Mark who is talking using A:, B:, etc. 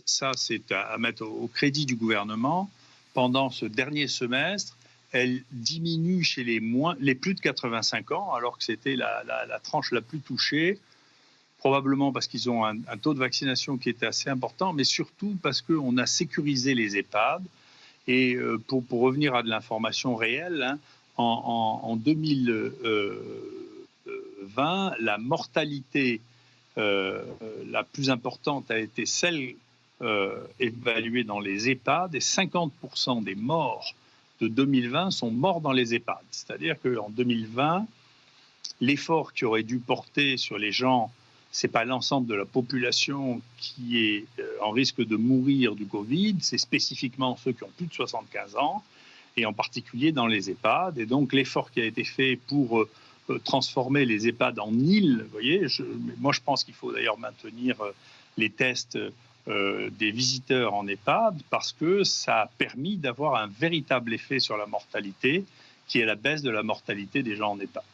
A: ça c'est à mettre au crédit du gouvernement, pendant ce dernier semestre, elle diminue chez les plus de 85 ans, alors que c'était la tranche la plus touchée, probablement parce qu'ils ont un taux de vaccination qui était assez important, mais surtout parce qu'on a sécurisé les EHPAD. Et pour revenir à de l'information réelle, hein, en 2020, la mortalité la plus importante a été celle évaluée dans les EHPAD, et 50% des morts de 2020 sont morts dans les EHPAD. C'est-à-dire qu'en 2020, l'effort qui aurait dû porter sur les gens, ce n'est pas l'ensemble de la population qui est en risque de mourir du Covid, c'est spécifiquement ceux qui ont plus de 75 ans, et en particulier dans les EHPAD. Et donc l'effort qui a été fait pour transformer les EHPAD en îles, vous voyez, moi je pense qu'il faut d'ailleurs maintenir les tests des visiteurs en EHPAD, parce que ça a permis d'avoir un véritable effet sur la mortalité, qui est la baisse de la mortalité des gens en EHPAD.